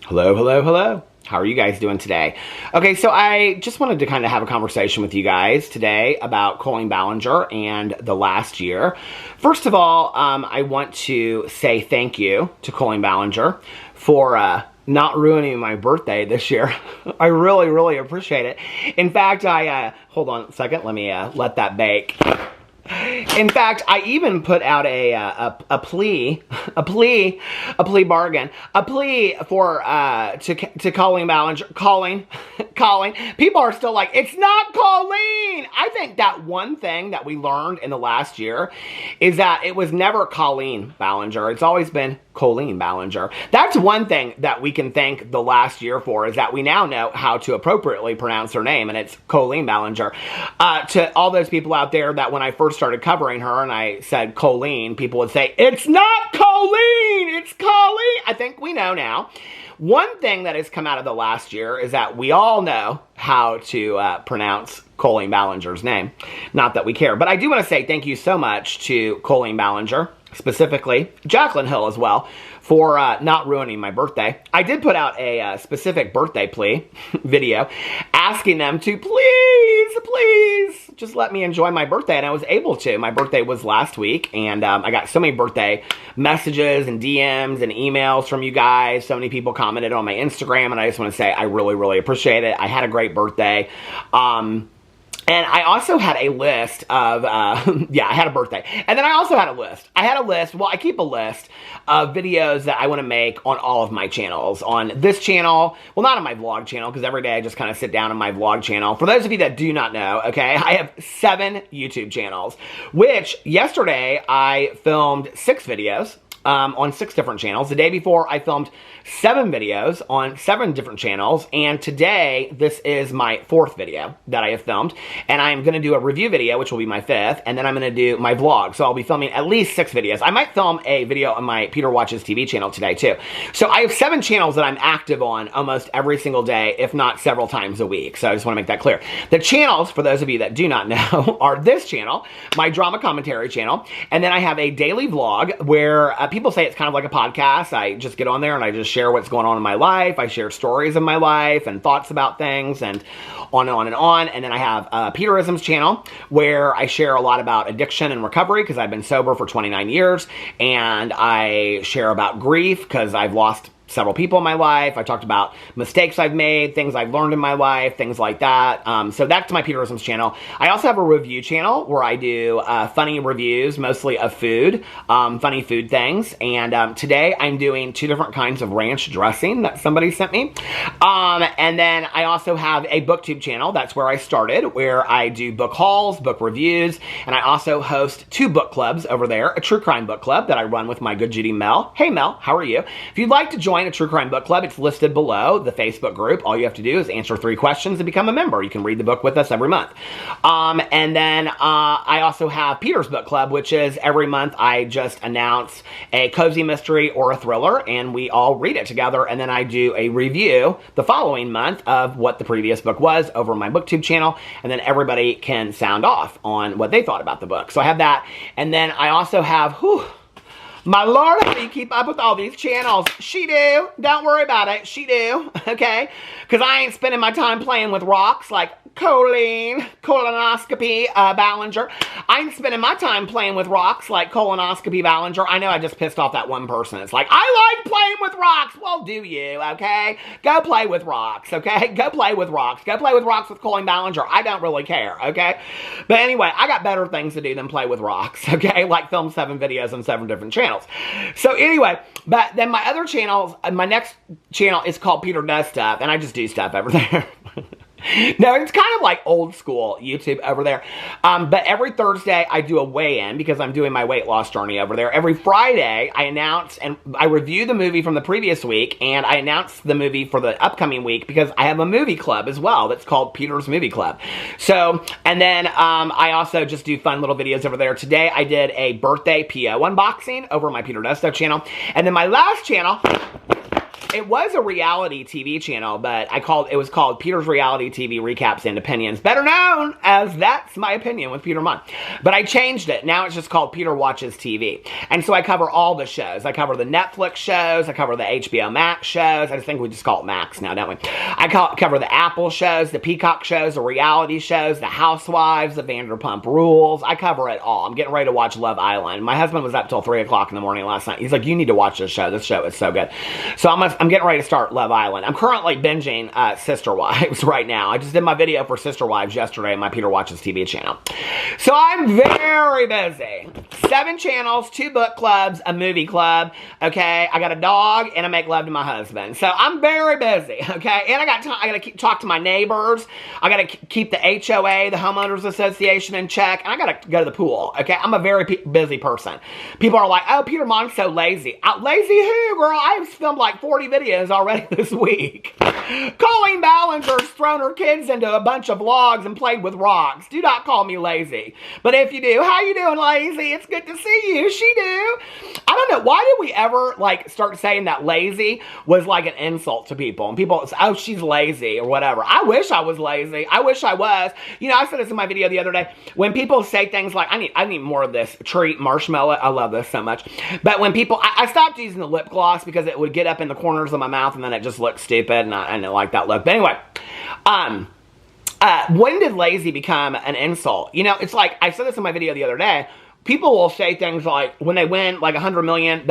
Hello, hello, hello. How are you guys doing today? Okay, so I just wanted to kind of have a conversation with you guys today about Colleen Ballinger and the last year. First of all, I want to say thank you to Colleen Ballinger for not ruining my birthday this year. I really, really appreciate it. In fact, hold on a second, let me let that bake. In fact, I even put out a plea bargain, a plea for to Colleen Ballinger. Colleen. People are still like, it's not Colleen. I think that one thing that we learned in the last year is that it was never Colleen Ballinger. It's always been Colleen Ballinger. That's one thing that we can thank the last year for, is that we now know how to appropriately pronounce her name, and it's Colleen Ballinger. To all those people out there that when I first started covering her and I said Colleen, people would say, it's not Colleen, it's Colleen. I think we know now. One thing that has come out of the last year is that we all know how to pronounce Colleen Ballinger's name. Not that we care, but I do want to say thank you so much to Colleen Ballinger, specifically Jacqueline Hill as well, for not ruining my birthday. I did put out a specific birthday plea video asking them to please just let me enjoy my birthday, and I was able to. My birthday was last week, and I got so many birthday messages and DMs and emails from you guys. So many people commented on my Instagram, and I just want to say I really, really appreciate it. I had a great birthday. And I also had a list of, yeah, I had a birthday. And then I also had a list. Well, I keep a list of videos that I want to make on all of my channels. On this channel, well, not on my vlog channel, because every day I just kind of sit down on my vlog channel. For those of you that do not know, okay, I have 7 YouTube channels, which yesterday I filmed 6 videos. On 6 different channels. The day before, I filmed 7 videos on 7 different channels, and today, this is my 4th video that I have filmed, and I'm going to do a review video, which will be my 5th, and then I'm going to do my vlog, so I'll be filming at least 6 videos. I might film a video on my Peter Watches TV channel today, too. So I have 7 channels that I'm active on almost every single day, if not several times a week, so I just want to make that clear. The channels, for those of you that do not know, are this channel, my drama commentary channel, and then I have a daily vlog where people say it's kind of like a podcast. I just get on there and I just share what's going on in my life. I share stories of my life and thoughts about things and on and on and on. And then I have a Peterisms channel where I share a lot about addiction and recovery because I've been sober for 29 years. And I share about grief because I've lost several people in my life. I talked about mistakes I've made, things I've learned in my life, things like that. So that's my Peterisms channel. I also have a review channel where I do funny reviews, mostly of food, funny food things. And today I'm doing 2 different kinds of ranch dressing that somebody sent me. And then I also have a booktube channel. That's where I started, where I do book hauls, book reviews, and I also host 2 book clubs over there, a true crime book club that I run with my good Judy Mel. Hey Mel, how are you? If you'd like to join a true crime book club, it's listed below the Facebook group. All you have to do is answer 3 questions and become a member. You can read the book with us every month. And then I also have Peter's Book Club, which is every month I just announce a cozy mystery or a thriller, and we all read it together, and then I do a review the following month of what the previous book was over my booktube channel, and then everybody can sound off on what they thought about the book. So I have that, and then I also have, my Lord, how do you keep up with all these channels? She do. Don't worry about it. She do. Okay? Because I ain't spending my time playing with rocks like colonoscopy Ballinger. I'm spending my time playing with rocks like colonoscopy Ballinger. I know I just pissed off that one person. It's like, I like playing with rocks. Well, do you, okay? Go play with rocks, okay? Go play with rocks. Go play with rocks with Colleen Ballinger. I don't really care, okay? But anyway, I got better things to do than play with rocks, okay? Like film 7 videos on 7 different channels. So anyway, but then my other channels, my next channel is called Peter Does Stuff, and I just do stuff over there. No, it's kind of like old school YouTube over there. But every Thursday I do a weigh-in because I'm doing my weight loss journey over there. Every Friday I announce and I review the movie from the previous week, and I announce the movie for the upcoming week because I have a movie club as well that's called Peter's Movie Club. So, and then I also just do fun little videos over there. Today I did a birthday PO unboxing over my Peter Does Stuff channel. And then my last channel it was a reality TV channel, but it was called Peter's Reality TV Recaps and Opinions, better known as That's My Opinion with Peter Monn. But I changed it. Now it's just called Peter Watches TV. And so I cover all the shows. I cover the Netflix shows. I cover the HBO Max shows. I just think we just call it Max now, don't we? I cover the Apple shows, the Peacock shows, the reality shows, the Housewives, the Vanderpump Rules. I cover it all. I'm getting ready to watch Love Island. My husband was up till 3 o'clock in the morning last night. He's like, you need to watch this show. This show is so good. So I'm getting ready to start Love Island. I'm currently binging Sister Wives right now. I just did my video for Sister Wives yesterday on my Peter Watches TV channel. So I'm very busy. 7 channels, 2 book clubs, a movie club, okay? I got a dog, and I make love to my husband. So I'm very busy, okay? And I got to talk to my neighbors. I got to keep the HOA, the Homeowners Association, in check, and I got to go to the pool, okay? I'm a very busy person. People are like, oh, Peter Monn's so lazy. Lazy who, girl? I have filmed like 40 videos already this week. Colleen Ballinger's thrown her kids into a bunch of vlogs and played with rocks. Do not call me lazy. But if you do, how you doing, lazy? It's good to see you. She do. I don't know. Why did we ever, like, start saying that lazy was like an insult to people? And people say, oh, she's lazy or whatever. I wish I was lazy. I wish I was. You know, I said this in my video the other day. When people say things like, I need more of this treat marshmallow. I love this so much. But when people, I stopped using the lip gloss because it would get up in the corners of my mouth and then it just looked stupid, and I didn't like that look. But anyway, when did lazy become an insult? You know, it's like, I said this in my video the other day. People will say things like, when they win like $100 million,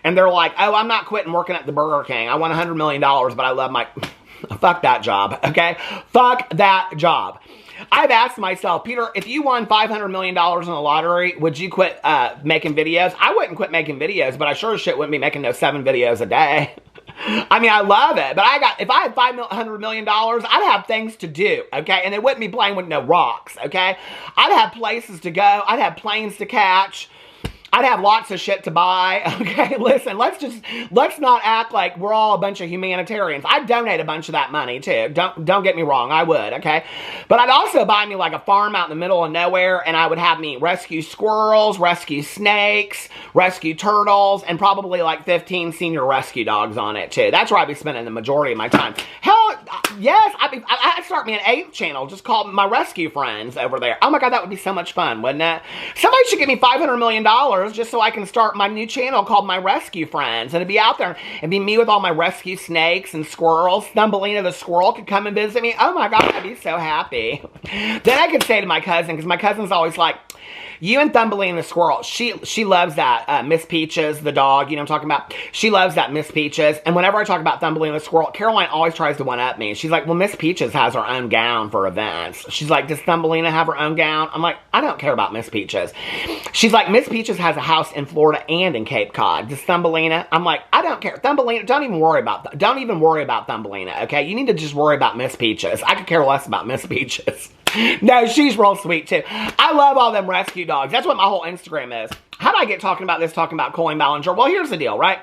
and they're like, oh, I'm not quitting working at the Burger King. I want $100 million, but I love my... Fuck that job, okay? Fuck that job. I've asked myself, Peter, if you won $500 million in the lottery, would you quit making videos? I wouldn't quit making videos, but I sure as shit wouldn't be making those 7 videos a day. I mean, I love it, but if I had $500 million, I'd have things to do, okay? And it wouldn't be playing with no rocks, okay? I'd have places to go. I'd have planes to catch. I'd have lots of shit to buy, okay? Listen, let's not act like we're all a bunch of humanitarians. I'd donate a bunch of that money, too. Don't get me wrong, I would, okay? But I'd also buy me like a farm out in the middle of nowhere, and I would have me rescue squirrels, rescue snakes, rescue turtles, and probably like 15 senior rescue dogs on it, too. That's where I'd be spending the majority of my time. Hell, yes, I'd start me an 8th channel, just called My Rescue Friends over there. Oh my God, that would be so much fun, wouldn't it? Somebody should give me $500 million just so I can start my new channel called My Rescue Friends. And it'd be out there and be me with all my rescue snakes and squirrels. Thumbelina the squirrel could come and visit me. Oh my God, I'd be so happy. Then I could say to my cousin, because my cousin's always like, you and Thumbelina the squirrel, she loves that Miss Peaches, the dog, you know what I'm talking about? She loves that Miss Peaches. And whenever I talk about Thumbelina the squirrel, Caroline always tries to one-up me. She's like, well, Miss Peaches has her own gown for events. She's like, does Thumbelina have her own gown? I'm like, I don't care about Miss Peaches. She's like, Miss Peaches has a house in Florida and in Cape Cod. Does Thumbelina? I'm like, I don't care. Thumbelina, don't even worry about Thumbelina, okay? You need to just worry about Miss Peaches. I could care less about Miss Peaches. No, she's real sweet too. I love all them rescue dogs. That's what my whole Instagram is. How did I get talking about Colleen Ballinger? Well, here's the deal, right?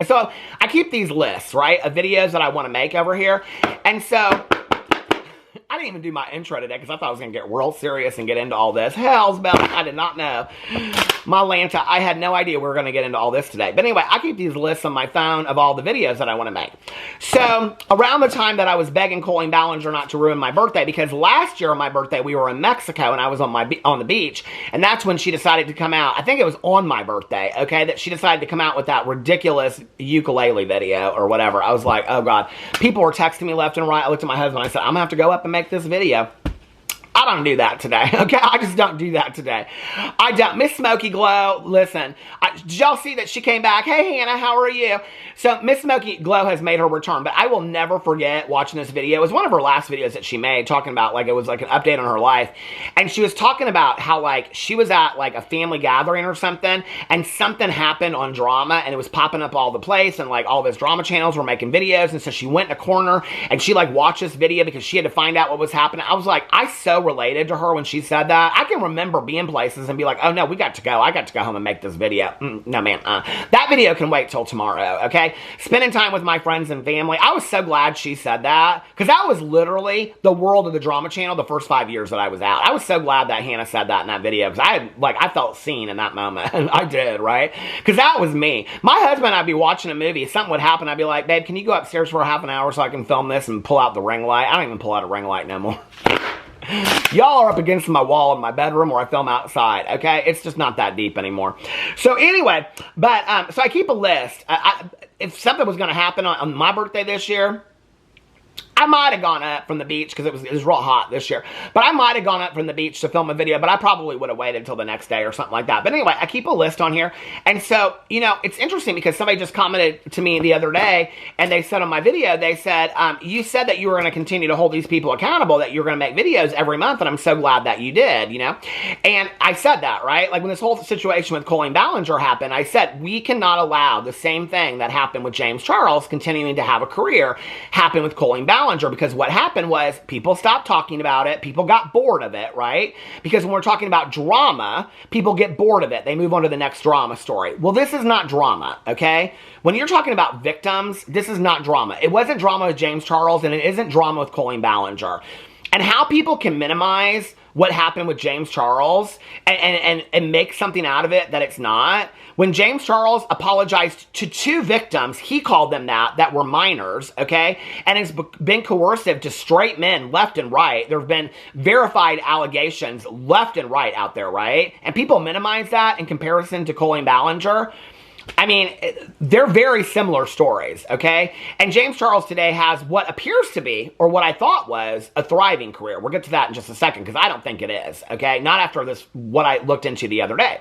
So I keep these lists, right, of videos that I want to make over here. And so I didn't even do my intro today because I thought I was going to get real serious and get into all this. Hell's bells, I did not know. My Lanta, I had no idea we were going to get into all this today. But anyway, I keep these lists on my phone of all the videos that I want to make. So around the time that I was begging Colleen Ballinger not to ruin my birthday, because last year on my birthday we were in Mexico and I was on the beach, and that's when she decided to come out. I think it was on my birthday, okay, that she decided to come out with that ridiculous ukulele video or whatever. I was like, oh God. People were texting me left and right. I looked at my husband and I said, I'm going to have to go up and make this video. I don't do that today, okay? I just don't do that today. I don't. Miss Smokey Glow, listen. Did y'all see that she came back? Hey, Hannah, how are you? So, Miss Smokey Glow has made her return, but I will never forget watching this video. It was one of her last videos that she made, talking about, like, it was like an update on her life. And she was talking about how, like, she was at, like, a family gathering or something, and something happened on drama, and it was popping up all the place, and, like, all those drama channels were making videos, and so she went in a corner, and she, like, watched this video because she had to find out what was happening. I was like, I so related to her when she said that. I can remember being places and be like, oh no, we got to go. I got to go home and make this video. No, man. That video can wait till tomorrow, okay? Spending time with my friends and family. I was so glad she said that, because that was literally the world of the drama channel the first 5 years that I was out. I was so glad that Hannah said that in that video, because I felt seen in that moment. I did, right? Because that was me. My husband, I'd be watching a movie, something would happen, I'd be like, babe, can you go upstairs for half an hour so I can film this and pull out the ring light? I don't even pull out a ring light no more. Y'all are up against my wall in my bedroom or I film outside, okay? It's just not that deep anymore. So anyway, but, so I keep a list. If something was going to happen on my birthday this year, I might have gone up from the beach, because it was real hot this year. But I might have gone up from the beach to film a video, but I probably would have waited until the next day or something like that. But anyway, I keep a list on here. And so, you know, it's interesting because somebody just commented to me the other day, and they said on my video, they said, you said that you were going to continue to hold these people accountable, that you were going to make videos every month, and I'm so glad that you did, you know? And I said that, right? Like when this whole situation with Colleen Ballinger happened, I said, we cannot allow the same thing that happened with James Charles continuing to have a career happen with Colleen Ballinger, because what happened was people stopped talking about it. People got bored of it, right? Because when we're talking about drama, people get bored of it. They move on to the next drama story. Well, this is not drama, okay? When you're talking about victims, this is not drama. It wasn't drama with James Charles, and it isn't drama with Colleen Ballinger. And how people can minimize what happened with James Charles and make something out of it that it's not. When James Charles apologized to 2 victims, he called them that were minors, okay? And it's been coercive to straight men left and right. There have been verified allegations left and right out there, right? And people minimize that in comparison to Colleen Ballinger. I mean, they're very similar stories, okay? And James Charles today has what appears to be, or what I thought was, a thriving career. We'll get to that in just a second, because I don't think it is, okay? Not after this, what I looked into the other day.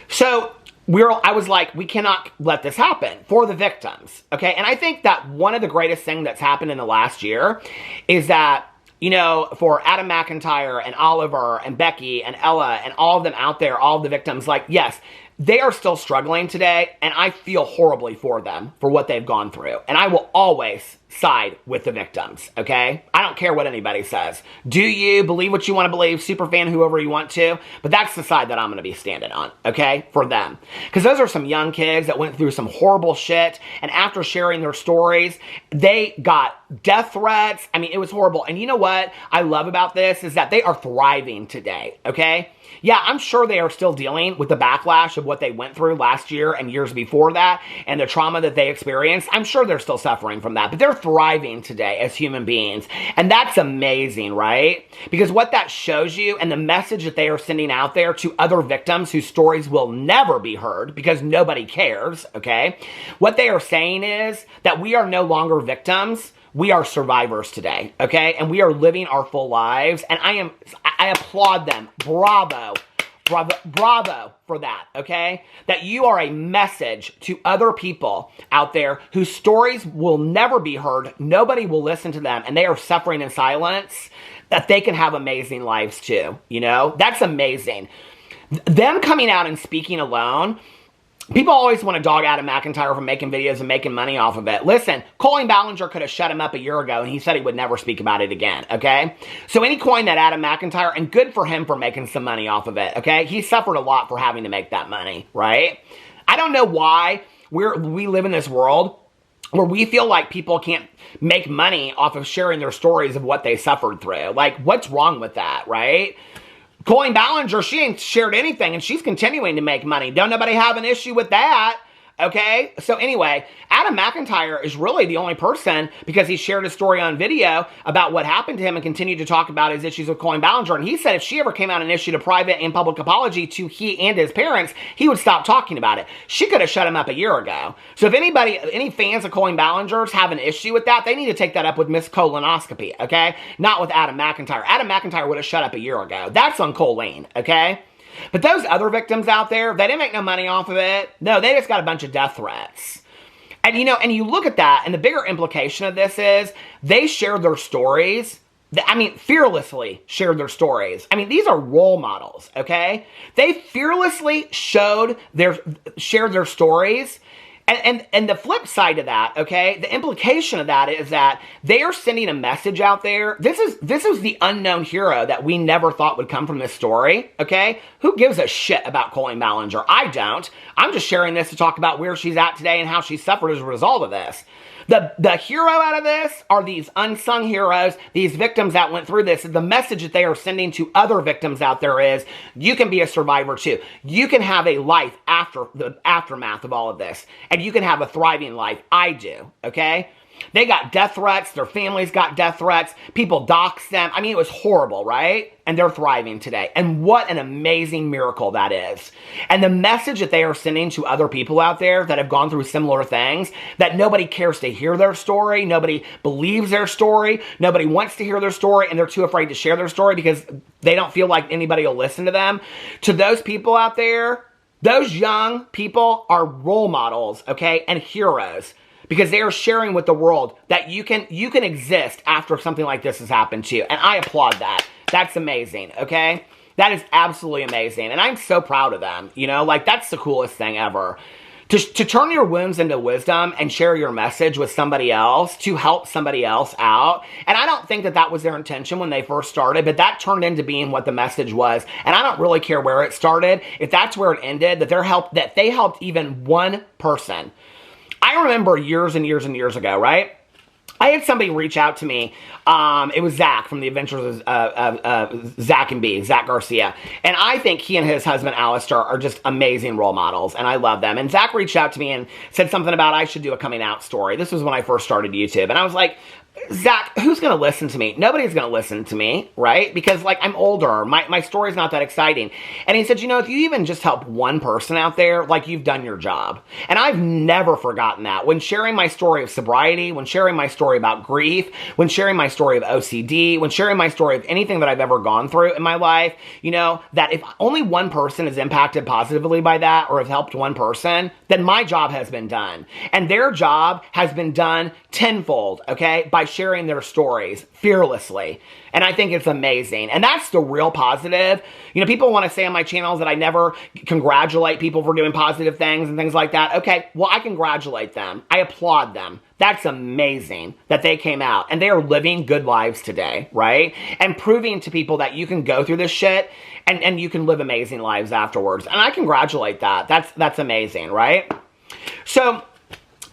So I was like, we cannot let this happen for the victims, okay? And I think that one of the greatest things that's happened in the last year is that, you know, for Adam McIntyre and Oliver and Becky and Ella and all of them out there, all of the victims, like, yes, they are still struggling today, and I feel horribly for them for what they've gone through. And I will always side with the victims, okay? I don't care what anybody says. Do you believe what you want to believe, superfan, whoever you want to, but that's the side that I'm going to be standing on, okay, for them. Because those are some young kids that went through some horrible shit, and after sharing their stories, they got death threats. I mean, it was horrible. And you know what I love about this is that they are thriving today, okay? Yeah, I'm sure they are still dealing with the backlash of what they went through last year and years before that, and the trauma that they experienced. I'm sure they're still suffering from that, but they're thriving today as human beings. And that's amazing, right? Because what that shows you, and the message that they are sending out there to other victims whose stories will never be heard because nobody cares, okay? What they are saying is that we are no longer victims. We are survivors today, okay? And we are living our full lives. And I applaud them. Bravo. Bravo, bravo for that, okay? That you are a message to other people out there whose stories will never be heard. Nobody will listen to them, and they are suffering in silence, that they can have amazing lives too, you know? That's amazing. Them coming out and speaking alone. People always want to dog Adam McIntyre for making videos and making money off of it. Listen, Colleen Ballinger could have shut him up a year ago, and he said he would never speak about it again, okay? So any coin that Adam McIntyre, and good for him for making some money off of it, okay? He suffered a lot for having to make that money, right? I don't know why we live in this world where we feel like people can't make money off of sharing their stories of what they suffered through. Like, what's wrong with that, right? Colleen Ballinger, she ain't shared anything, and she's continuing to make money. Don't nobody have an issue with that, okay? So anyway, Adam McIntyre is really the only person, because he shared a story on video about what happened to him and continued to talk about his issues with Colleen Ballinger. And he said if she ever came out and issued a private and public apology to he and his parents, he would stop talking about it. She could have shut him up a year ago. So if any fans of Colleen Ballinger's have an issue with that, they need to take that up with Miss Colonoscopy, okay? Not with Adam McIntyre. Adam McIntyre would have shut up a year ago. That's on Colleen, okay? But those other victims out there, they didn't make no money off of it. No, they just got a bunch of death threats. And you know, and you look at that, and the bigger implication of this is they shared their stories. I mean, fearlessly shared their stories. I mean, these are role models, okay? They fearlessly shared their stories. And the flip side of that, okay, the implication of that is that they are sending a message out there. This is the unknown hero that we never thought would come from this story, okay? Who gives a shit about Colleen Ballinger? I don't. I'm just sharing this to talk about where she's at today and how she suffered as a result of this. The hero out of this are these unsung heroes, these victims that went through this. The message that they are sending to other victims out there is, you can be a survivor too. You can have a life after the aftermath of all of this. And you can have a thriving life. I do, okay? They got death threats. Their families got death threats. People doxed them. I mean, it was horrible, right? And they're thriving today. And what an amazing miracle that is. And the message that they are sending to other people out there that have gone through similar things, that nobody cares to hear their story, nobody believes their story, nobody wants to hear their story, and they're too afraid to share their story because they don't feel like anybody will listen to them. To those people out there, those young people are role models, okay, and heroes. Because they are sharing with the world that you can exist after something like this has happened to you. And I applaud that. That's amazing, okay? That is absolutely amazing. And I'm so proud of them, you know? Like, that's the coolest thing ever. To turn your wounds into wisdom and share your message with somebody else, to help somebody else out. And I don't think that that was their intention when they first started, but that turned into being what the message was. And I don't really care where it started. If that's where it ended, that they helped even one person. I remember years and years and years ago, right? I had somebody reach out to me. It was Zach from the Adventures of Zach and B, Zach Garcia. And I think he and his husband, Alistair, are just amazing role models. And I love them. And Zach reached out to me and said something about I should do a coming out story. This was when I first started YouTube. And I was like, Zach, who's going to listen to me? Nobody's going to listen to me, right? Because, like, I'm older. My story's not that exciting. And he said, you know, if you even just help one person out there, like, you've done your job. And I've never forgotten that. When sharing my story of sobriety, when sharing my story about grief, when sharing my story of OCD, when sharing my story of anything that I've ever gone through in my life, you know, that if only one person is impacted positively by that or has helped one person, then my job has been done. And their job has been done tenfold, okay, by sharing their stories fearlessly. And I think it's amazing. And that's the real positive. You know, people want to say on my channels that I never congratulate people for doing positive things and things like that. Okay, well, I congratulate them. I applaud them. That's amazing that they came out and they are living good lives today, right? And proving to people that you can go through this shit and you can live amazing lives afterwards. And I congratulate that. That's amazing, right? So,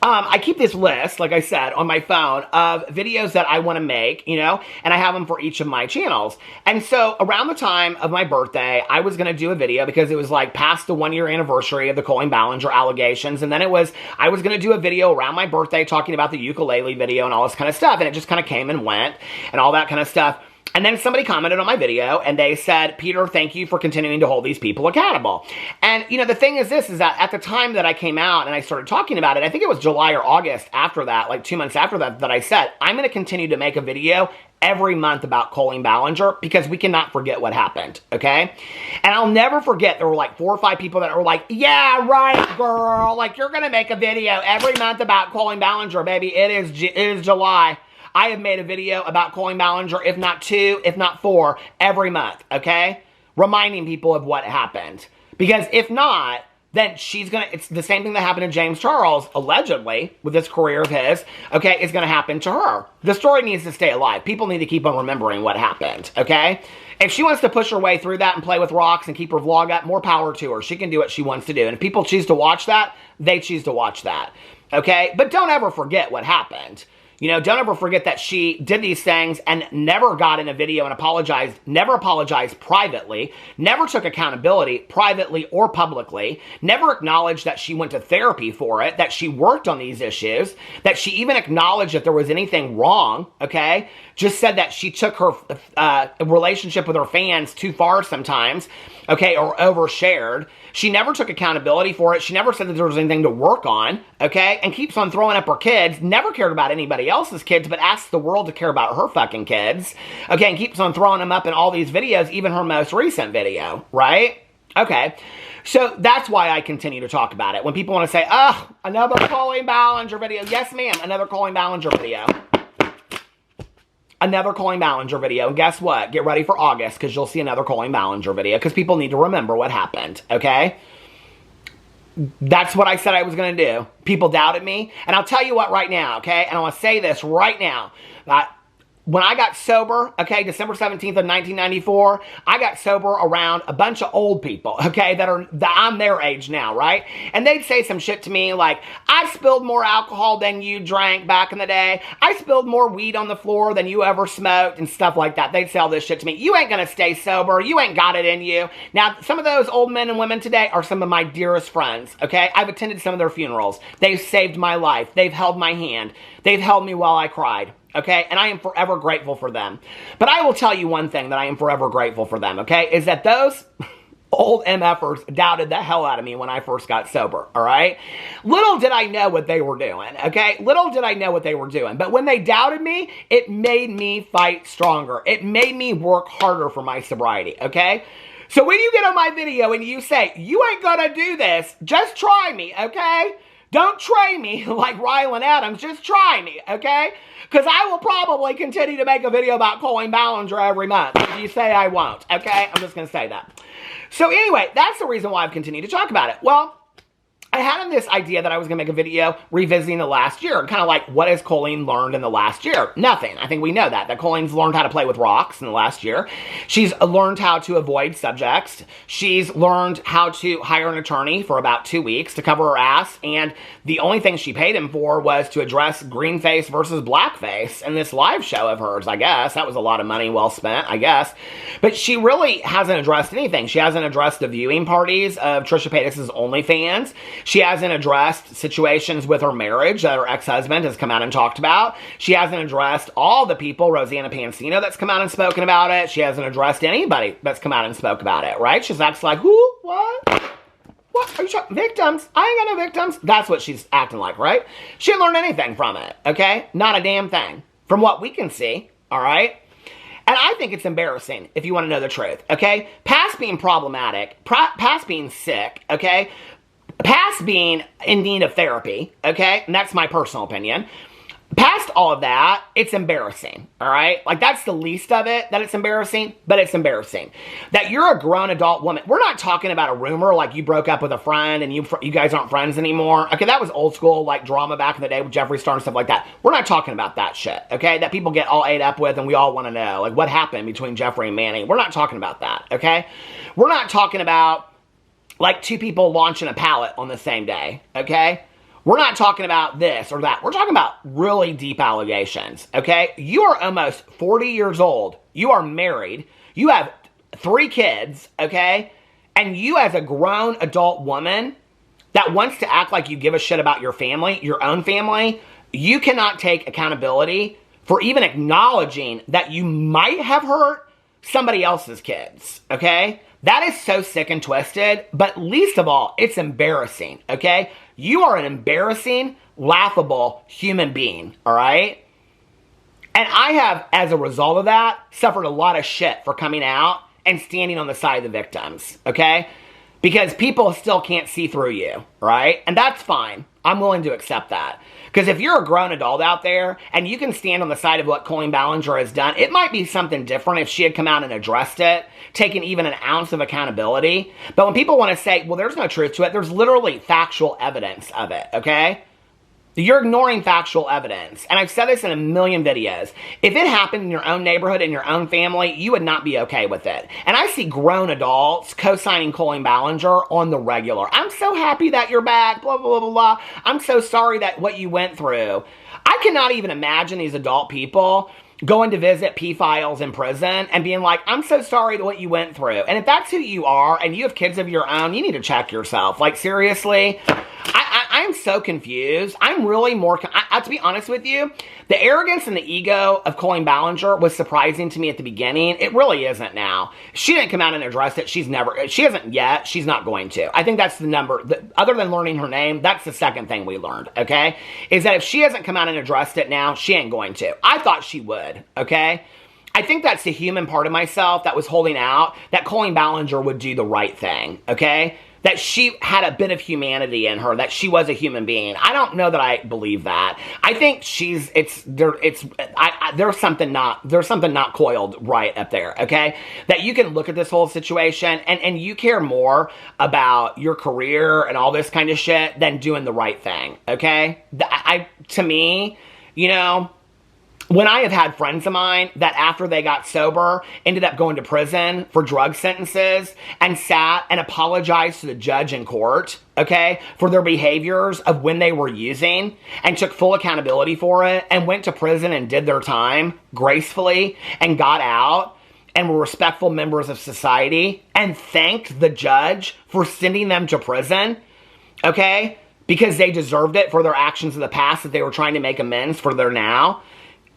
I keep this list, like I said, on my phone of videos that I want to make, you know, and I have them for each of my channels. And so around the time of my birthday, I was going to do a video because it was like past the 1-year anniversary of the Colleen Ballinger allegations. And then I was going to do a video around my birthday talking about the ukulele video and all this kind of stuff. And it just kind of came and went and all that kind of stuff. And then somebody commented on my video and they said, Peter, thank you for continuing to hold these people accountable. And, you know, the thing is this, is that at the time that I came out and I started talking about it, I think it was July or August after that, like 2 months after that, that I said, I'm going to continue to make a video every month about Colleen Ballinger because we cannot forget what happened, okay? And I'll never forget, there were like 4 or 5 people that were like, yeah, right, girl, like you're going to make a video every month about Colleen Ballinger, baby. It is July. I have made a video about Colleen Ballinger, if not 2, if not 4, every month, okay? Reminding people of what happened. Because if not, then it's the same thing that happened to James Charles, allegedly, with this career of his, okay, is going to happen to her. The story needs to stay alive. People need to keep on remembering what happened, okay? If she wants to push her way through that and play with rocks and keep her vlog up, more power to her. She can do what she wants to do. And if people choose to watch that, they choose to watch that, okay? But don't ever forget what happened. You know, don't ever forget that she did these things and never got in a video and apologized, never apologized privately, never took accountability privately or publicly, never acknowledged that she went to therapy for it, that she worked on these issues, that she even acknowledged that there was anything wrong, okay? Just said that she took her relationship with her fans too far sometimes, okay, or overshared. She never took accountability for it. She never said that there was anything to work on, okay, and keeps on throwing up her kids, never cared about anybody else's kids, but asks the world to care about her fucking kids, okay, and keeps on throwing them up in all these videos, even her most recent video, right? Okay, so that's why I continue to talk about it. When people want to say, oh, another Colleen Ballinger video. Yes, ma'am, another Colleen Ballinger video. Another Colleen Ballinger video. And guess what? Get ready for August because you'll see another Colleen Ballinger video because people need to remember what happened, okay? That's what I said I was going to do. People doubted me. And I'll tell you what right now, okay? And I want to say this right now. When I got sober, okay, December 17th of 1994, I got sober around a bunch of old people, okay, that I'm their age now, right? And they'd say some shit to me like, I spilled more alcohol than you drank back in the day. I spilled more weed on the floor than you ever smoked and stuff like that. They'd say all this shit to me. You ain't gonna stay sober. You ain't got it in you. Now, some of those old men and women today are some of my dearest friends, okay? I've attended some of their funerals. They've saved my life. They've held my hand. They've held me while I cried. Okay, and I am forever grateful for them. But I will tell you one thing that I am forever grateful for them, okay, is that those old MFers doubted the hell out of me when I first got sober, all right? Little did I know what they were doing, okay? Little did I know what they were doing. But when they doubted me, it made me fight stronger. It made me work harder for my sobriety, okay? So when you get on my video and you say, you ain't gonna do this, just try me, okay? Don't try me like Rylan Adams. Just try me, okay? Because I will probably continue to make a video about Colleen Ballinger every month. If you say I won't, okay? I'm just going to say that. So anyway, that's the reason why I've continued to talk about it. Well, I had this idea that I was going to make a video revisiting the last year. Kind of like, what has Colleen learned in the last year? Nothing. I think we know that Colleen's learned how to play with rocks in the last year. She's learned how to avoid subjects. She's learned how to hire an attorney for about 2 weeks to cover her ass. And the only thing she paid him for was to address greenface versus blackface in this live show of hers, I guess. That was a lot of money well spent, I guess. But she really hasn't addressed anything. She hasn't addressed the viewing parties of Trisha Paytas's OnlyFans. She hasn't addressed situations with her marriage that her ex-husband has come out and talked about. She hasn't addressed all the people, Rosanna Pansino, that's come out and spoken about it. She hasn't addressed anybody that's come out and spoke about it, right? She's acts like, who? What? What? Are you talking? Victims? I ain't got no victims. That's what she's acting like, right? She didn't learn anything from it, okay? Not a damn thing. From what we can see, all right? And I think it's embarrassing, if you want to know the truth, okay? Past being problematic, past being sick, okay? Past being in need of therapy, okay? And that's my personal opinion. Past all of that, it's embarrassing, all right? Like, that's the least of it, that it's embarrassing, but it's embarrassing. That you're a grown adult woman. We're not talking about a rumor like you broke up with a friend and you guys aren't friends anymore. Okay, that was old school, like, drama back in the day with Jeffree Star and stuff like that. We're not talking about that shit, okay? That people get all ate up with and we all want to know, like, what happened between Jeffree and Manny. We're not talking about that, okay? We're not talking about like two people launching a pallet on the same day, okay? We're not talking about this or that. We're talking about really deep allegations, okay? You are almost 40 years old. You are married. You have 3 kids, okay? And you as a grown adult woman that wants to act like you give a shit about your family, your own family, you cannot take accountability for even acknowledging that you might have hurt somebody else's kids, okay? That is so sick and twisted, but least of all, it's embarrassing, okay? You are an embarrassing, laughable human being, all right? And I have, as a result of that, suffered a lot of shit for coming out and standing on the side of the victims, okay? Because people still can't see through you, right? And that's fine. I'm willing to accept that. Because if you're a grown adult out there and you can stand on the side of what Colleen Ballinger has done, it might be something different if she had come out and addressed it, taken even an ounce of accountability. But when people want to say, well, there's no truth to it, there's literally factual evidence of it, okay? You're ignoring factual evidence. And I've said this in a million videos. If it happened in your own neighborhood, in your own family, you would not be okay with it. And I see grown adults co-signing Colleen Ballinger on the regular. I'm so happy that you're back, blah, blah, blah, blah. I'm so sorry that what you went through. I cannot even imagine these adult people going to visit P-Files in prison and being like, I'm so sorry that what you went through. And if that's who you are and you have kids of your own, you need to check yourself. Like, seriously, I'm so confused. I'm really more, to be honest with you, the arrogance and the ego of Colleen Ballinger was surprising to me at the beginning. It really isn't now. She didn't come out and address it. She hasn't yet. She's not going to. I think that's the number, other than learning her name, that's the second thing we learned, okay? Is that if she hasn't come out and addressed it now, she ain't going to. I thought she would, okay? I think that's the human part of myself that was holding out, that Colleen Ballinger would do the right thing, okay? That she had a bit of humanity in her, that she was a human being. I don't know that I believe that. I think there's something not coiled right up there, okay? That you can look at this whole situation and you care more about your career and all this kind of shit than doing the right thing, okay? To me, you know, when I have had friends of mine that after they got sober ended up going to prison for drug sentences and sat and apologized to the judge in court, okay, for their behaviors of when they were using and took full accountability for it and went to prison and did their time gracefully and got out and were respectful members of society and thanked the judge for sending them to prison, okay, because they deserved it for their actions of the past that they were trying to make amends for their now.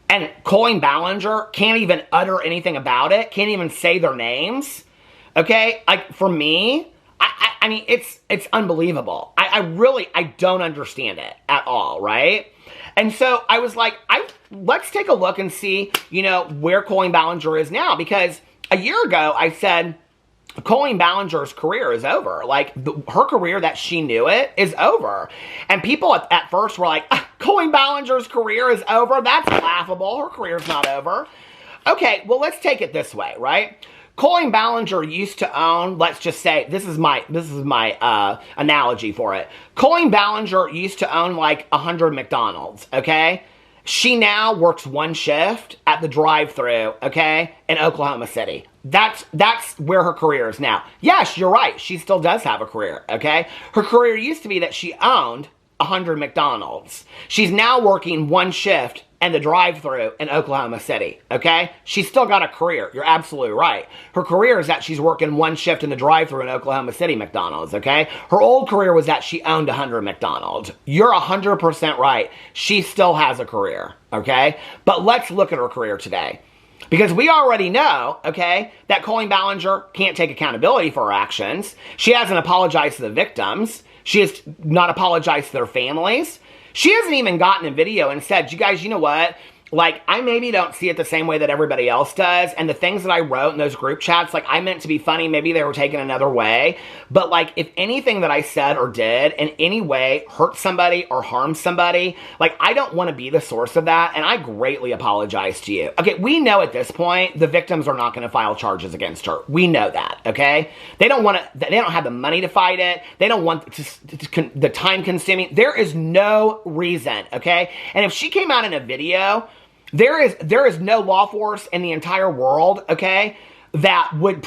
And Colleen Ballinger can't even utter anything about it, can't even say their names, okay? Like, for me, I mean, it's unbelievable. I don't understand it at all, right? And so I was like, let's take a look and see, you know, where Colleen Ballinger is now. Because a year ago, I said, Colleen Ballinger's career is over. Like, her career that she knew it is over. And people at first were like, Colleen Ballinger's career is over? That's laughable. Her career's not over. Okay, well, let's take it this way, right? Colleen Ballinger used to own, let's just say, this is my analogy for it. Colleen Ballinger used to own like 100 McDonald's, okay? She now works one shift at the drive-thru, okay, in Oklahoma City. That's where her career is now. Yes, you're right. She still does have a career, okay? Her career used to be that she owned 100 McDonald's. She's now working one shift and the drive-thru in Oklahoma City, okay? She's still got a career. You're absolutely right. Her career is that she's working one shift in the drive-thru in Oklahoma City McDonald's, okay? Her old career was that she owned 100 McDonald's. You're 100% right. She still has a career, okay? But let's look at her career today. Because we already know, okay, that Colleen Ballinger can't take accountability for her actions. She hasn't apologized to the victims. She has not apologized to their families. She hasn't even gotten a video and said, you guys, you know what? Like, I maybe don't see it the same way that everybody else does. And the things that I wrote in those group chats, like, I meant to be funny. Maybe they were taken another way. But, like, if anything that I said or did in any way hurt somebody or harmed somebody, like, I don't want to be the source of that. And I greatly apologize to you. Okay, we know at this point the victims are not going to file charges against her. We know that, okay? They don't want to, they don't have the money to fight it. They don't want the time consuming. There is no reason, okay? And if she came out in a video, there is no law force in the entire world, okay, that would,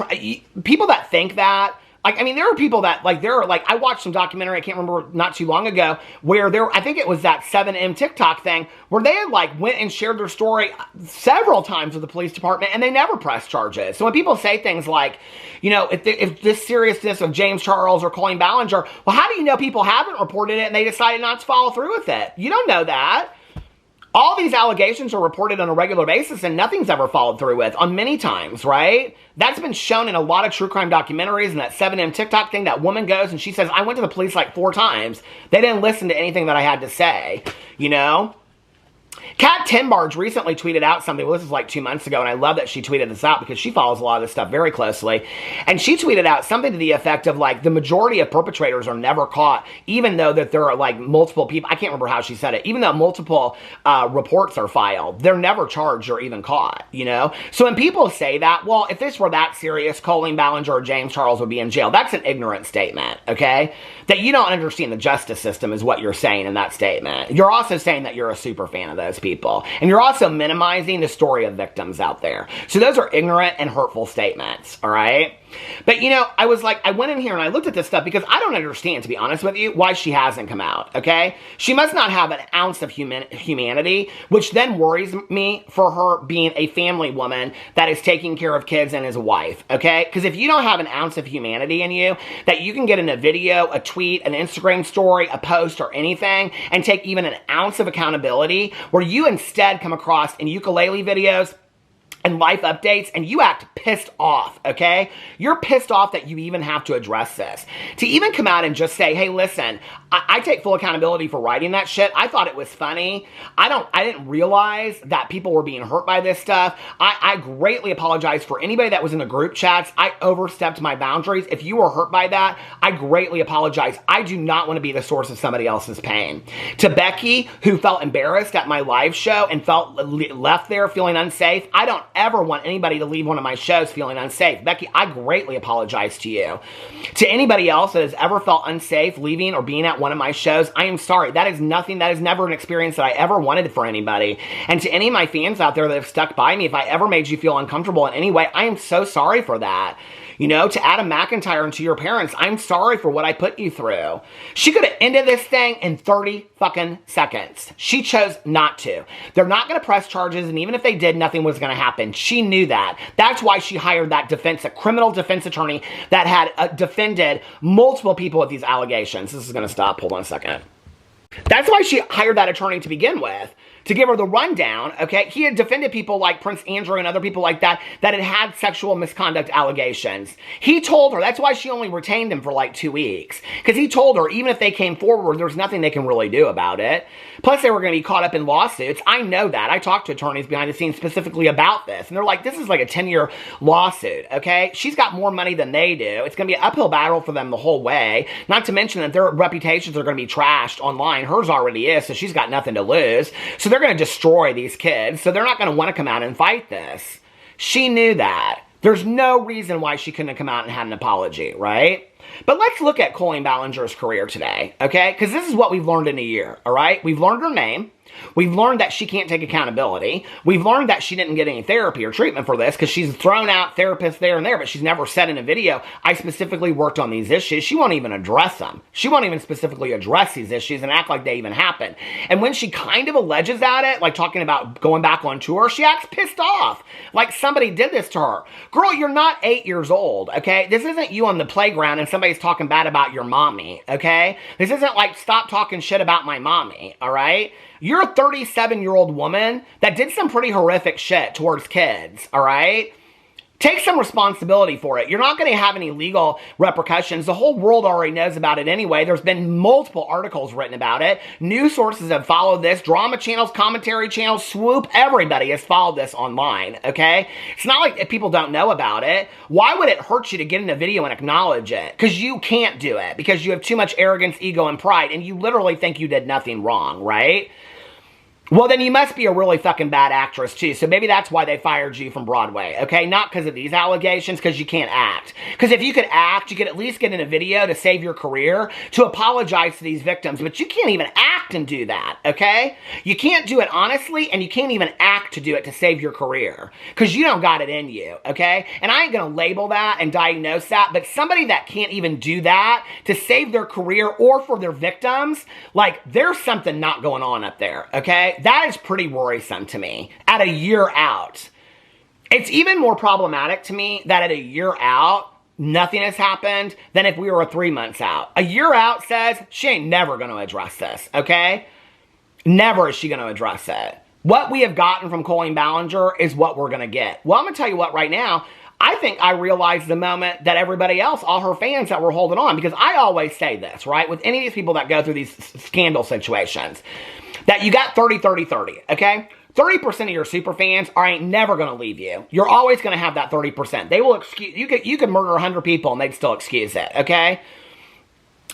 people that think that, like, I mean, there are people that, like, I watched some documentary, I can't remember, not too long ago, where I think it was that 7M Tik Tok thing, where they had, like, went and shared their story several times with the police department, and they never pressed charges. So when people say things like, you know, if this seriousness of James Charles or Colleen Ballinger, well, how do you know people haven't reported it and they decided not to follow through with it? You don't know that. All these allegations are reported on a regular basis and nothing's ever followed through with on many times, right? That's been shown in a lot of true crime documentaries and that 7M TikTok thing. That woman goes and she says, I went to the police like 4 times. They didn't listen to anything that I had to say, you know? Kat Timbarge recently tweeted out something, well, this was like 2 months ago, and I love that she tweeted this out because she follows a lot of this stuff very closely. And she tweeted out something to the effect of, like, the majority of perpetrators are never caught, even though that there are, like, multiple people, I can't remember how she said it, even though multiple reports are filed, they're never charged or even caught, you know? So when people say that, well, if this were that serious, Colleen Ballinger or James Charles would be in jail. That's an ignorant statement, okay? That you don't understand the justice system is what you're saying in that statement. You're also saying that you're a super fan of those people. And you're also minimizing the story of victims out there. So those are ignorant and hurtful statements, all right? But, you know, I was like, I went in here and I looked at this stuff because I don't understand, to be honest with you, why she hasn't come out, okay? She must not have an ounce of humanity, which then worries me for her being a family woman that is taking care of kids and is a wife, okay? Because if you don't have an ounce of humanity in you, that you can get in a video, a tweet, an Instagram story, a post, or anything, and take even an ounce of accountability, where you instead come across in ukulele videos and life updates and you act pissed off, okay? You're pissed off that you even have to address this. To even come out and just say, hey, listen, I take full accountability for writing that shit. I thought it was funny. I didn't realize that people were being hurt by this stuff. I greatly apologize for anybody that was in the group chats. I overstepped my boundaries. If you were hurt by that, I greatly apologize. I do not want to be the source of somebody else's pain. To Becky, who felt embarrassed at my live show and felt left there feeling unsafe, I don't ever want anybody to leave one of my shows feeling unsafe. Becky, I greatly apologize to you. To anybody else that has ever felt unsafe leaving or being at one of my shows, I am sorry. That is nothing. That is never an experience that I ever wanted for anybody. And to any of my fans out there that have stuck by me, if I ever made you feel uncomfortable in any way, I am so sorry for that. You know, to Adam McIntyre and to your parents, I'm sorry for what I put you through. She could have ended this thing in 30 fucking seconds. She chose not to. They're not going to press charges, and even if they did, nothing was going to happen. She knew that. That's why she hired that a criminal defense attorney that had defended multiple people with these allegations. This is going to stop. Hold on a second. That's why she hired that attorney to begin with, to give her the rundown, okay? He had defended people like Prince Andrew and other people like that had had sexual misconduct allegations. He told her, that's why she only retained him for like 2 weeks, because he told her even if they came forward, there's nothing they can really do about it. Plus, they were going to be caught up in lawsuits. I know that. I talked to attorneys behind the scenes specifically about this, and they're like, this is like a 10-year lawsuit, okay? She's got more money than they do. It's going to be an uphill battle for them the whole way, not to mention that their reputations are going to be trashed online. Hers already is, so she's got nothing to lose. So they're going to destroy these kids, so they're not going to want to come out and fight this. She knew that. There's no reason why she couldn't have come out and had an apology, right? But let's look at Colleen Ballinger's career today, okay? Because this is what we've learned in a year, all right? We've learned her name. We've learned that she can't take accountability. We've learned that she didn't get any therapy or treatment for this because she's thrown out therapists there and there, but she's never said in a video, I specifically worked on these issues. She won't even address them. She won't even specifically address these issues and act like they even happen. And when she kind of alleges at it, like talking about going back on tour, she acts pissed off. Like somebody did this to her. Girl, you're not 8 years old, okay? This isn't you on the playground and somebody's talking bad about your mommy, okay? This isn't like, stop talking shit about my mommy, all right? You're a 37-year-old woman that did some pretty horrific shit towards kids, all right? Take some responsibility for it. You're not going to have any legal repercussions. The whole world already knows about it anyway. There's been multiple articles written about it. News sources have followed this. Drama channels, commentary channels, Swoop, everybody has followed this online, okay? It's not like if people don't know about it. Why would it hurt you to get in a video and acknowledge it? Because you can't do it. Because you have too much arrogance, ego, and pride, and you literally think you did nothing wrong, right? Well, then you must be a really fucking bad actress, too. So maybe that's why they fired you from Broadway, okay? Not because of these allegations, because you can't act. Because if you could act, you could at least get in a video to save your career, to apologize to these victims. But you can't even act and do that, okay? You can't do it honestly, and you can't even act to do it to save your career. Because you don't got it in you, okay? And I ain't going to label that and diagnose that, but somebody that can't even do that to save their career or for their victims, like, there's something not going on up there, okay? That is pretty worrisome to me at a year out. It's even more problematic to me that at a year out, nothing has happened than if we were 3 months out. A year out says she ain't never going to address this, okay? Never is she going to address it. What we have gotten from Colleen Ballinger is what we're going to get. Well, I'm going to tell you what right now. I think I realized the moment that everybody else, all her fans that were holding on, because I always say this, right? With any of these people that go through these scandal situations, that you got 30, 30, 30, okay? 30% of your super fans ain't never going to leave you. You're always going to have that 30%. They will excuse, you could murder 100 people and they'd still excuse it, okay?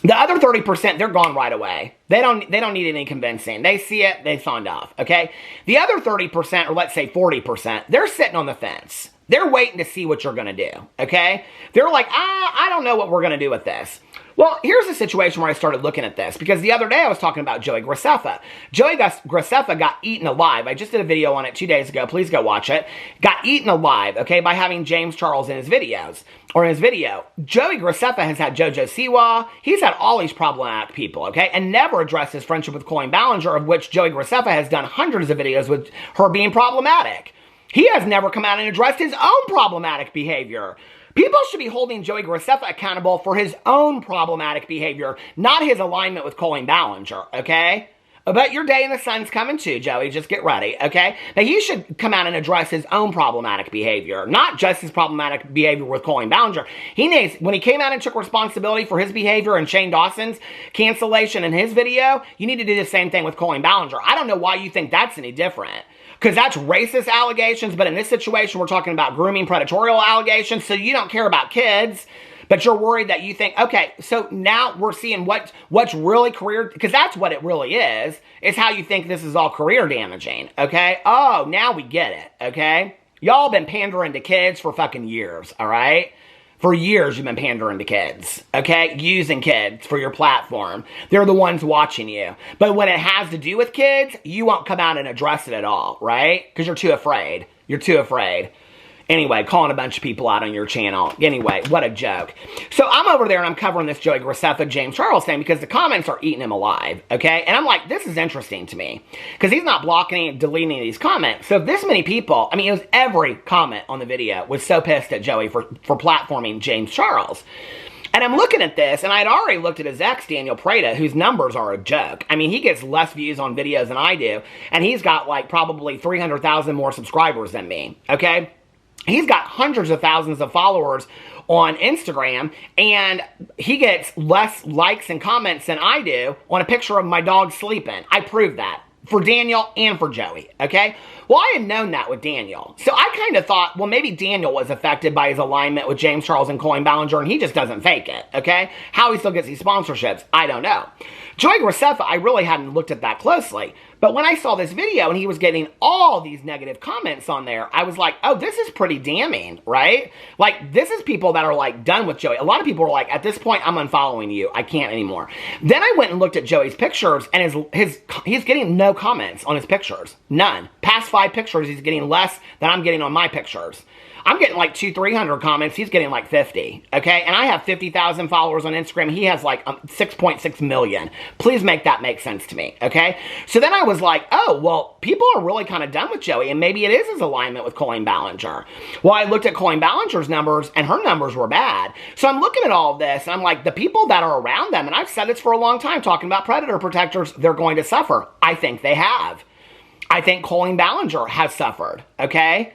The other 30%, they're gone right away. They don't need any convincing. They see it, they signed off, okay? The other 30%, or let's say 40%, they're sitting on the fence. They're waiting to see what you're going to do, okay? They're like, I don't know what we're going to do with this. Well, here's a situation where I started looking at this, because the other day I was talking about Joey Graceffa. Joey Graceffa got eaten alive. I just did a video on it 2 days ago. Please go watch it. Got eaten alive, okay, by having James Charles in his videos, or in his video. Joey Graceffa has had JoJo Siwa. He's had all these problematic people, okay, and never addressed his friendship with Colleen Ballinger, of which Joey Graceffa has done hundreds of videos with her being problematic. He has never come out and addressed his own problematic behavior. People should be holding Joey Graceffa accountable for his own problematic behavior, not his alignment with Colleen Ballinger, okay? But your day in the sun's coming too, Joey. Just get ready, okay? Now, he should come out and address his own problematic behavior, not just his problematic behavior with Colleen Ballinger. He needs, when he came out and took responsibility for his behavior and Shane Dawson's cancellation in his video, you need to do the same thing with Colleen Ballinger. I don't know why you think that's any different. Because that's racist allegations, but in this situation, we're talking about grooming, predatorial allegations, so you don't care about kids. But you're worried that you think, okay, so now we're seeing what's really career, because that's what it really is how you think this is all career damaging, okay? Oh, now we get it, okay? Y'all been pandering to kids for fucking years, all right? For years, you've been pandering to kids, okay? Using kids for your platform. They're the ones watching you. But when it has to do with kids, you won't come out and address it at all, right? Because you're too afraid. You're too afraid. Anyway, calling a bunch of people out on your channel. Anyway, what a joke. So I'm over there and I'm covering this Joey Graceffa, James Charles thing because the comments are eating him alive, okay? And I'm like, this is interesting to me because he's not blocking and deleting these comments. So if this many people, I mean, it was every comment on the video was so pissed at Joey for platforming James Charles. And I'm looking at this, and I'd already looked at his ex, Daniel Prada, whose numbers are a joke. I mean, he gets less views on videos than I do, and he's got like probably 300,000 more subscribers than me, okay? He's got hundreds of thousands of followers on Instagram, and he gets less likes and comments than I do on a picture of my dog sleeping. I proved that for Daniel and for Joey, okay? Well, I had known that with Daniel. So I kind of thought, well, maybe Daniel was affected by his alignment with James Charles and Colleen Ballinger, and he just doesn't fake it, okay? How he still gets these sponsorships, I don't know. Joey Graceffa, I really hadn't looked at that closely. But when I saw this video and he was getting all these negative comments on there, I was like, oh, this is pretty damning, right? Like, this is people that are, like, done with Joey. A lot of people are like, at this point, I'm unfollowing you. I can't anymore. Then I went and looked at Joey's pictures, and he's getting no comments on his pictures. None. Past 5 pictures, he's getting less than I'm getting on my pictures. I'm getting like 200-300 comments. He's getting like 50, okay? And I have 50,000 followers on Instagram. He has like 6.6 million. Please make that make sense to me, okay? So then I was like, oh, well, people are really kind of done with Joey, and maybe it is his alignment with Colleen Ballinger. Well, I looked at Colleen Ballinger's numbers, and her numbers were bad. So I'm looking at all of this, and I'm like, the people that are around them, and I've said this for a long time, talking about predator protectors, they're going to suffer. I think they have. I think Colleen Ballinger has suffered, okay?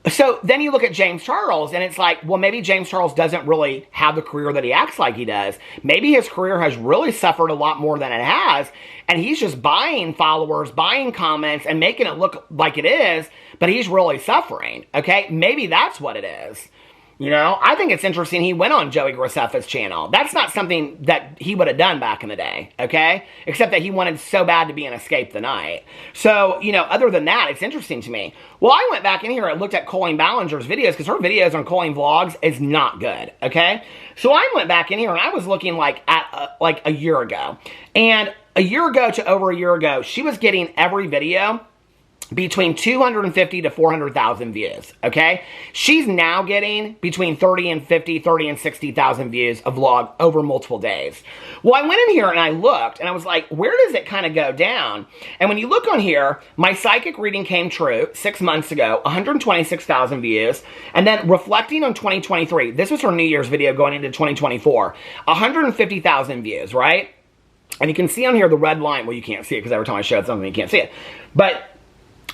So then you look at James Charles, and it's like, well, maybe James Charles doesn't really have the career that he acts like he does. Maybe his career has really suffered a lot more than it has, and he's just buying followers, buying comments, and making it look like it is, but he's really suffering, okay? Maybe that's what it is. You know, I think it's interesting he went on Joey Graceffa's channel. That's not something that he would have done back in the day, okay? Except that he wanted so bad to be in Escape the Night. So, you know, other than that, it's interesting to me. Well, I went back in here and looked at Colleen Ballinger's videos because her videos on Colleen Vlogs is not good, okay? So I went back in here and I was looking like at a year ago. And a year ago to over a year ago, she was getting every video between 250 to 400,000 views, okay? She's now getting between 30 and 50, 30 and 60,000 views of vlog over multiple days. Well, I went in here and I looked and I was like, where does it kind of go down? And when you look on here, my psychic reading came true 6 months ago, 126,000 views. And then reflecting on 2023, this was her New Year's video going into 2024, 150,000 views, right? And you can see on here the red line. Well, you can't see it because every time I showed something, you can't see it. But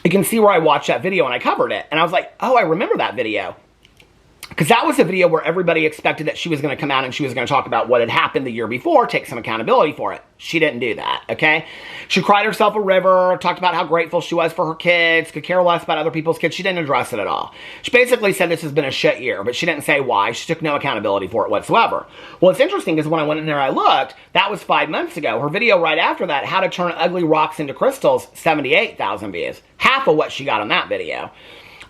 you can see where I watched that video and I covered it. And I was like, oh, I remember that video. Because that was a video where everybody expected that she was going to come out and she was going to talk about what had happened the year before, take some accountability for it. She didn't do that, okay? She cried herself a river, talked about how grateful she was for her kids, could care less about other people's kids. She didn't address it at all. She basically said this has been a shit year, but she didn't say why. She took no accountability for it whatsoever. Well, it's interesting because when I went in there and I looked, that was 5 months ago. Her video right after that, How to Turn Ugly Rocks into Crystals, 78,000 views. Half of what she got on that video.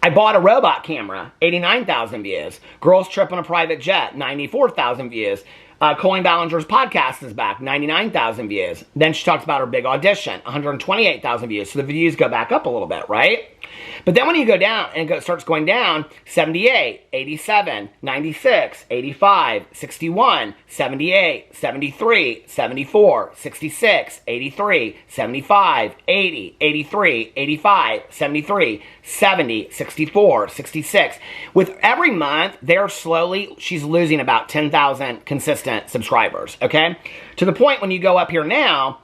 I bought a robot camera, 89,000 views. Girls Trip on a Private Jet, 94,000 views. Colleen Ballinger's podcast is back, 99,000 views. Then she talks about her big audition, 128,000 views. So the views go back up a little bit, right? But then when you go down, and it starts going down, 78, 87, 96, 85, 61, 78, 73, 74, 66, 83, 75, 80, 83, 85, 73, 70, 64, 66. With every month, she's losing about 10,000 consistent subscribers, okay? To the point when you go up here now,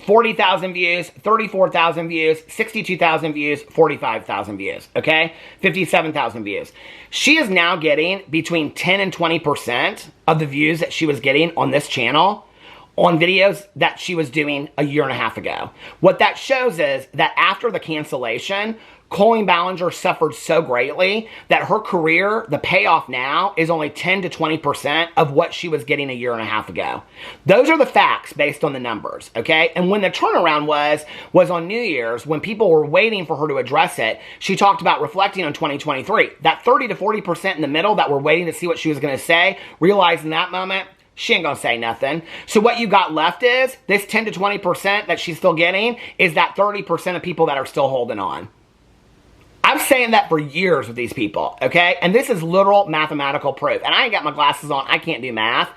40,000 views, 34,000 views, 62,000 views, 45,000 views, okay? 57,000 views. She is now getting between 10 and 20% of the views that she was getting on this channel on videos that she was doing a year and a half ago. What that shows is that after the cancellation, Colleen Ballinger suffered so greatly that her career, the payoff now, is only 10 to 20% of what she was getting a year and a half ago. Those are the facts based on the numbers, okay? And when the turnaround was on New Year's, when people were waiting for her to address it, she talked about reflecting on 2023. That 30 to 40% in the middle that were waiting to see what she was going to say, realized in that moment, she ain't gonna say nothing. So what you got left is, this 10 to 20% that she's still getting, is that 30% of people that are still holding on. I'm saying that for years with these people, okay? And this is literal mathematical proof. And I ain't got my glasses on. I can't do math,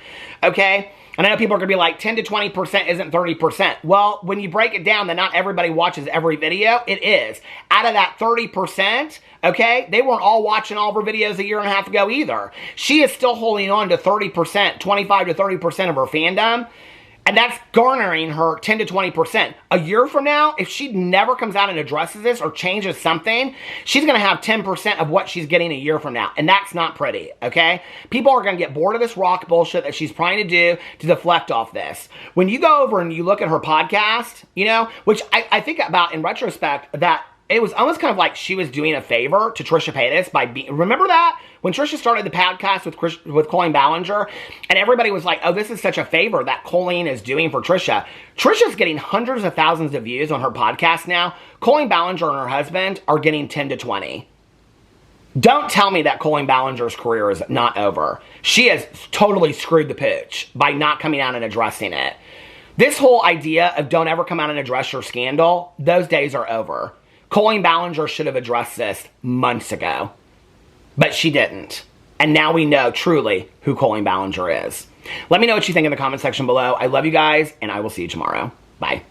okay? And I know people are going to be like, 10 to 20% isn't 30%. Well, when you break it down that not everybody watches every video, it is. Out of that 30%, okay, they weren't all watching all of her videos a year and a half ago either. She is still holding on to 30%, 25 to 30% of her fandom. And that's garnering her 10 to 20%. A year from now, if she never comes out and addresses this or changes something, she's going to have 10% of what she's getting a year from now. And that's not pretty, okay? People are going to get bored of this rock bullshit that she's trying to do to deflect off this. When you go over and you look at her podcast, you know, which I think about in retrospect that it was almost kind of like she was doing a favor to Trisha Paytas by being, remember that? When Trisha started the podcast with Colleen Ballinger, and everybody was like, oh, this is such a favor that Colleen is doing for Trisha. Trisha's getting hundreds of thousands of views on her podcast now. Colleen Ballinger and her husband are getting 10 to 20. Don't tell me that Colleen Ballinger's career is not over. She has totally screwed the pooch by not coming out and addressing it. This whole idea of don't ever come out and address your scandal, those days are over. Colleen Ballinger should have addressed this months ago, but she didn't. And now we know truly who Colleen Ballinger is. Let me know what you think in the comment section below. I love you guys, and I will see you tomorrow. Bye.